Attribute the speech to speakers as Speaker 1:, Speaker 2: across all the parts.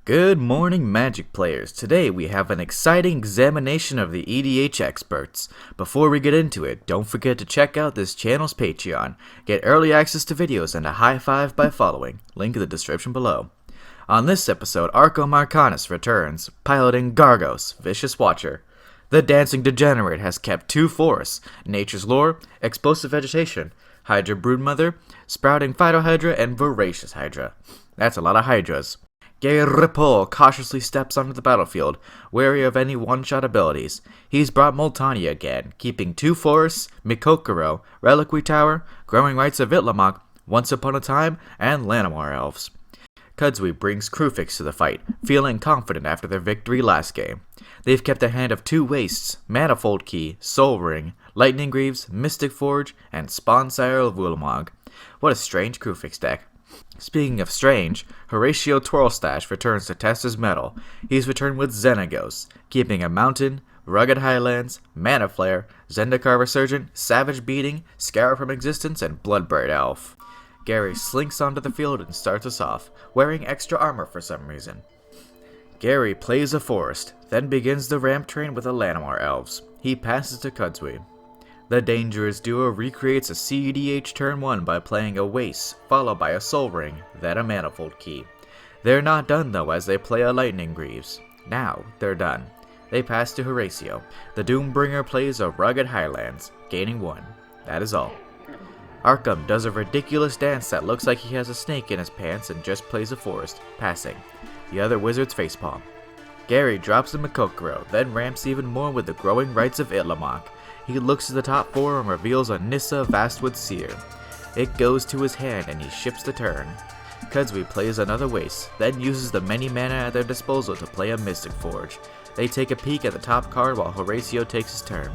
Speaker 1: Good morning, Magic players. Today we have an exciting examination of the EDH experts. Before we get into it, don't forget to check out this channel's Patreon. Get early access to videos and a high five by following. Link in the description below. On this episode, Archon Arcanus returns, piloting Gargos, Vicious Watcher. The Dancing Degenerate has kept 2 forests, Nature's Lore, Explosive Vegetation, Hydra Broodmother, Sprouting Phytohydra, and Voracious Hydra. That's a lot of Hydras. Gary Ripoll cautiously steps onto the battlefield, wary of any one-shot abilities. He's brought Multani again, keeping 2 forests, Mikokoro, Reliquary Tower, Growing Rights of Itlamok, Once Upon a Time, and Llanowar Elves. Kudzwi brings Kruphix to the fight, feeling confident after their victory last game. They've kept a hand of 2 wastes, Manifold Key, Soul Ring, Lightning Greaves, Mystic Forge, and Spawnsire of Ulamog. What a strange Kruphix deck. Speaking of strange, Horatio Twirlstash returns to test his mettle. He's returned with Xenagos, keeping a Mountain, Rugged Highlands, Mana Flare, Zendikar Resurgent, Savage Beating, Scarab from Existence, and Bloodbraid Elf. Gary slinks onto the field and starts us off, wearing extra armor for some reason. Gary plays a forest, then begins the ramp train with the Llanowar Elves. He passes to Kudzwi. The Dangerous Duo recreates a CEDH turn 1 by playing a Waste, followed by a Soul Ring, then a Manifold Key. They're not done though, as they play a Lightning Greaves. Now, they're done. They pass to Horatio. The Doombringer plays a Rugged Highlands, gaining 1. That is all. Arkham does a ridiculous dance that looks like he has a snake in his pants and just plays a forest, passing. The other wizards facepalm. Gary drops the Mikokoro, then ramps even more with the Growing Rights of Itlamok. He looks to the top 4 and reveals a Nissa Vastwood Seer. It goes to his hand and he ships the turn. Kudzwi plays another Waste, then uses the many mana at their disposal to play a Mystic Forge. They take a peek at the top card while Horatio takes his turn.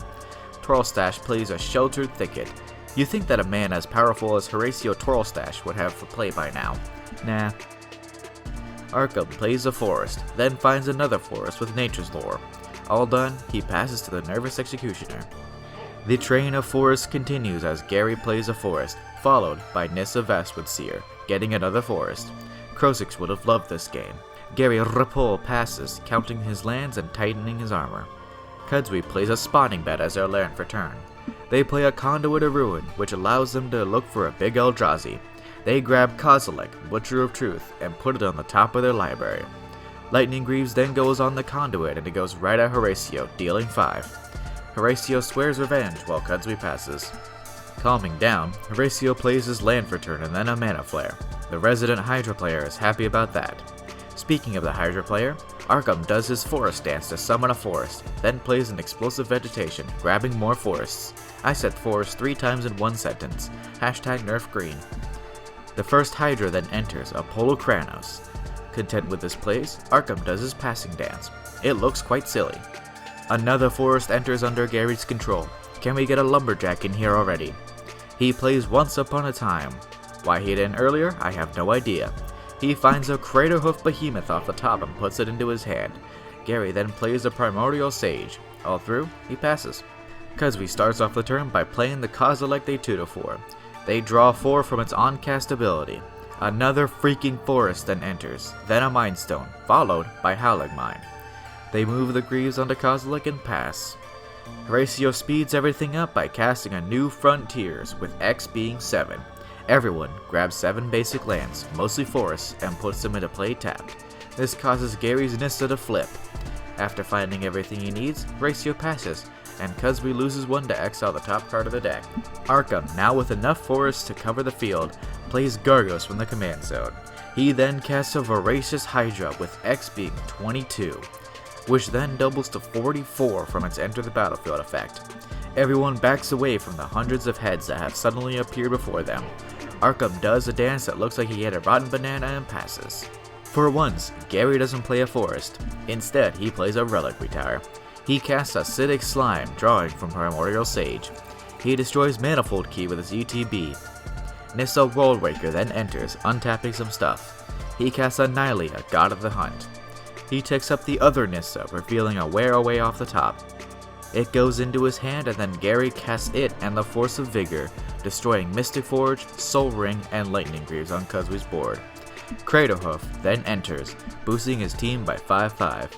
Speaker 1: Twirlstash plays a Sheltered Thicket. You think that a man as powerful as Horatio Twirlstash would have for play by now. Nah. Arkham plays a forest, then finds another forest with Nature's Lore. All done, he passes to the Nervous Executioner. The train of forests continues as Gary plays a forest, followed by Nissa Vastwood Seer, getting another forest. Kruphix would have loved this game. Gary Ripoll passes, counting his lands and tightening his armor. Kudzwi plays a Spawning Bed as their land for turn. They play a Conduit of Ruin, which allows them to look for a big Eldrazi. They grab Kozilek, Butcher of Truth, and put it on the top of their library. Lightning Greaves then goes on the Conduit and it goes right at Horatio, dealing 5. Horatio swears revenge while Kudzwi passes. Calming down, Horatio plays his land for turn and then a Mana Flare. The resident Hydra player is happy about that. Speaking of the Hydra player, Arkham does his forest dance to summon a forest, then plays an Explosive Vegetation, grabbing more forests. I said forest 3 times in one sentence. #NerfGreen. The first Hydra then enters, Apollo Kranos. Content with this place, Arkham does his passing dance. It looks quite silly. Another forest enters under Gary's control. Can we get a Lumberjack in here already? He plays Once Upon a Time. Why he didn't earlier, I have no idea. He finds a Craterhoof Behemoth off the top and puts it into his hand. Gary then plays a Primordial Sage. All through, he passes. Kudzwi starts off the turn by playing the Kozilek they tutor for. They draw 4 from its on-cast ability. Another freaking forest then enters, then a Mind Stone, followed by Howling Mine. They move the Greaves onto Kozilek and pass. Horatio speeds everything up by casting a new Frontiers, with X being 7. Everyone grabs 7 basic lands, mostly forests, and puts them into play tapped. This causes Gary's Nissa to flip. After finding everything he needs, Horatio passes, and Kudzwi loses 1 to exile the top card of the deck. Arkham, now with enough forests to cover the field, plays Gargos from the command zone. He then casts a Voracious Hydra with X being 22, which then doubles to 44 from its Enter the Battlefield effect. Everyone backs away from the hundreds of heads that have suddenly appeared before them. Arkham does a dance that looks like he had a rotten banana and passes. For once, Gary doesn't play a forest. Instead, he plays a Reliquary Tower. He casts Acidic Slime, drawing from Primordial Sage. He destroys Manifold Key with his ETB. Nissa Worldwaker then enters, untapping some stuff. He casts Annihilate, God of the Hunt. He takes up the other Nissa, revealing a Wear Away off the top. It goes into his hand and then Gary casts it and the Force of Vigor, destroying Mystic Forge, Soul Ring, and Lightning Greaves on Kudzwi's board. Cradlehoof then enters, boosting his team by 5/5.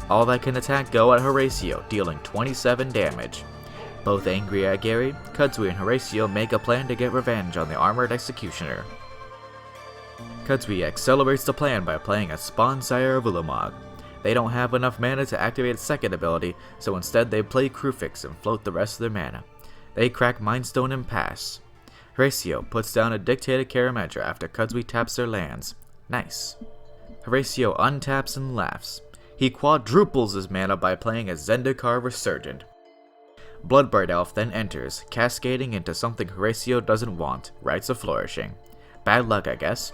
Speaker 1: All that can attack go at Horatio, dealing 27 damage. Both angry at Gary, Kudzwi and Horatio make a plan to get revenge on the Armored Executioner. Kudzwi accelerates the plan by playing a Spawn Sire of Ulamog. They don't have enough mana to activate its second ability, so instead they play Kruphix and float the rest of their mana. They crack Mindstone and pass. Horatio puts down a Dictated Karamedra after Kudzwi taps their lands. Nice. Horatio untaps and laughs. He quadruples his mana by playing a Zendikar Resurgent. Bloodbright Elf then enters, cascading into something Horatio doesn't want, Rites of Flourishing. Bad luck, I guess.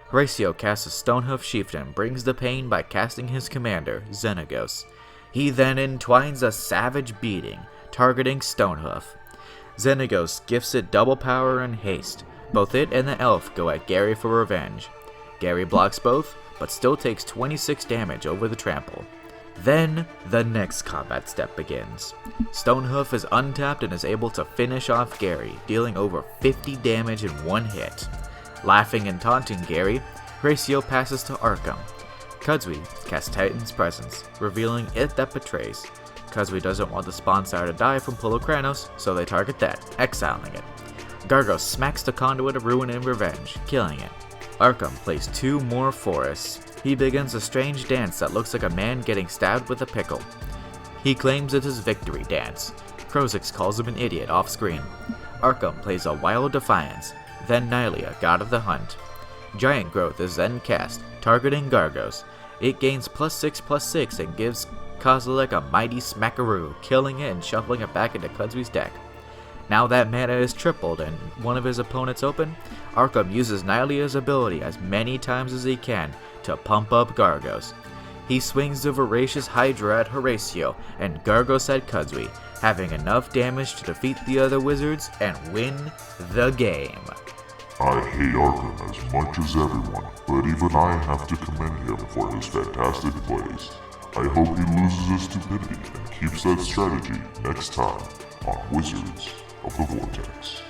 Speaker 1: Horatio casts a Stonehoof Chieftain and brings the pain by casting his commander, Xenagos. He then entwines a Savage Beating, targeting Stonehoof. Xenagos gifts it double power and haste. Both it and the elf go at Gary for revenge. Gary blocks both, but still takes 26 damage over the trample. Then, the next combat step begins. Stonehoof is untapped and is able to finish off Gary, dealing over 50 damage in one hit. Laughing and taunting Gary, Horatio passes to Arkham. Kudzwi casts Titan's Presence, revealing it that betrays. Kudzwi doesn't want the Spawn Sire to die from Pulokranos, so they target that, exiling it. Gargos smacks the Conduit of Ruin in revenge, killing it. Arkham plays 2 more forests. He begins a strange dance that looks like a man getting stabbed with a pickle. He claims it is Victory Dance. Kruphix calls him an idiot off screen. Arkham plays a Wild Defiance, then Nylea, God of the Hunt. Giant Growth is then cast, targeting Gargos. It gains +6/+6 and gives Kozilek a mighty smackaroo, killing it and shuffling it back into Kudzwi's deck. Now that mana is tripled and one of his opponents open, Arkham uses Nylea's ability as many times as he can to pump up Gargos. He swings the Voracious Hydra at Horatio and Gargos at Kudzwi, having enough damage to defeat the other wizards and win the game.
Speaker 2: I hate Arkham as much as everyone, but even I have to commend him for his fantastic plays. I hope he loses his stupidity and keeps that strategy next time on Wizards of the Vortex.